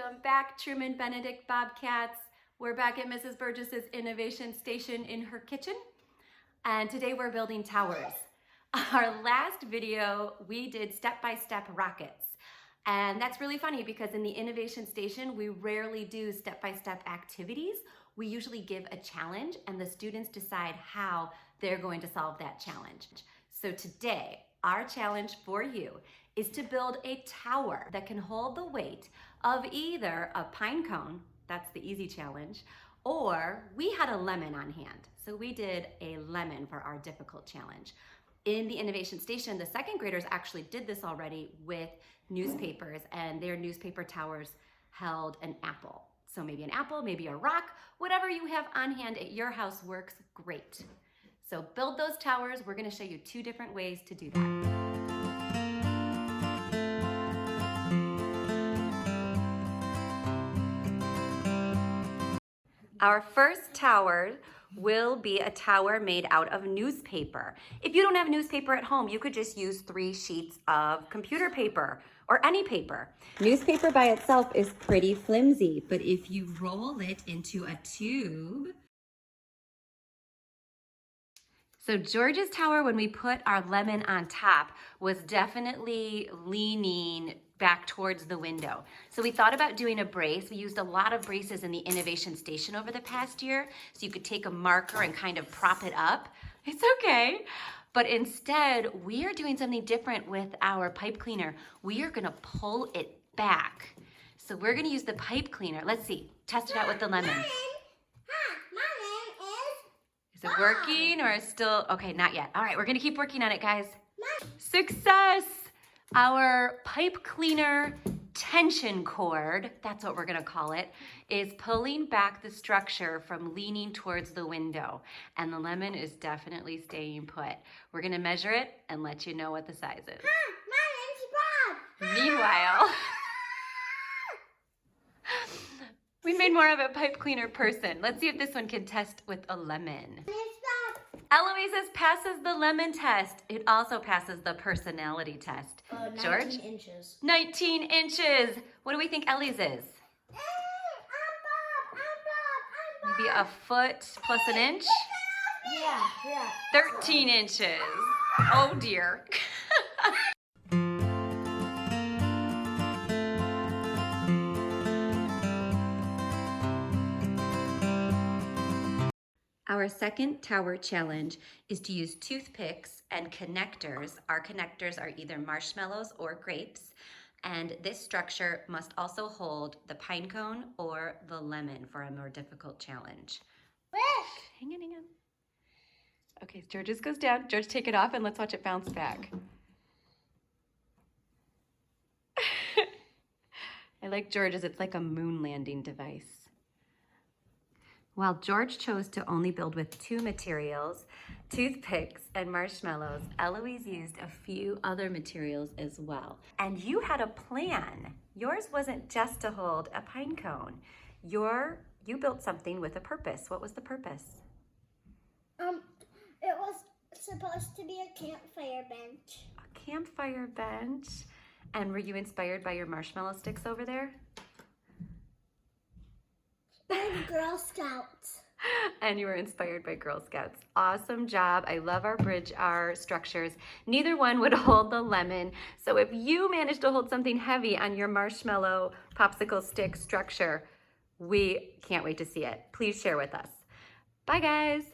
Welcome back, Truman, Benedict, Bobcats. We're back at Mrs. Burgess's Innovation Station in her kitchen, and today we're building towers. Our last video, we did step-by-step rockets, and that's really funny because in the Innovation Station, we rarely do step-by-step activities. We usually give a challenge, and the students decide how they're going to solve that challenge. So today, our challenge for you is to build a tower that can hold the weight of either a pine cone, that's the easy challenge, or we had a lemon on hand. So we did a lemon for our difficult challenge. In the Innovation Station, the second graders actually did this already with newspapers, and their newspaper towers held an apple. So maybe an apple, maybe a rock, whatever you have on hand at your house works great. So build those towers. We're gonna show you two different ways to do that. Our first tower will be a tower made out of newspaper. If you don't have newspaper at home, you could just use 3 sheets of computer paper or any paper. Newspaper by itself is pretty flimsy, but if you roll it into a tube. So George's tower, when we put our lemon on top, was definitely leaning back towards the window. So we thought about doing a brace. We used a lot of braces in the Innovation Station over the past year, so you could take a marker and kind of prop it up. It's okay. But instead, we are doing something different with our pipe cleaner. We are gonna pull it back. So we're gonna use the pipe cleaner. Let's see, test it out with the lemon. Is it working or still? Okay, not yet. All right, we're gonna keep working on it, guys. Success! Our pipe cleaner tension cord, that's what we're gonna call it, is pulling back the structure from leaning towards the window. And the lemon is definitely staying put. We're gonna measure it and let you know what the size is. Meanwhile, we made more of a pipe cleaner person. Let's see if this one can test with a lemon. Eloise's passes the lemon test. It also passes the personality test. 19 George? inches. 19 inches. What do we think Ellie's is? Maybe a foot plus an inch? Yeah. 13 inches. Oh dear. Our second tower challenge is to use toothpicks and connectors. Our connectors are either marshmallows or grapes, and this structure must also hold the pine cone or the lemon for a more difficult challenge. Hang on. Okay, George's goes down. George, take it off and let's watch it bounce back. I like George's, it's like a moon landing device. While George chose to only build with 2 materials, toothpicks and marshmallows, Eloise used a few other materials as well. And you had a plan. Yours wasn't just to hold a pine cone. You built something with a purpose. What was the purpose? It was supposed to be a campfire bench. A campfire bench. And were you inspired by your marshmallow sticks over there? And Girl Scouts. And you were inspired by Girl Scouts. Awesome job. I love our structures. Neither one would hold the lemon. So if you managed to hold something heavy on your marshmallow popsicle stick structure, we can't wait to see it. Please share with us. Bye, guys.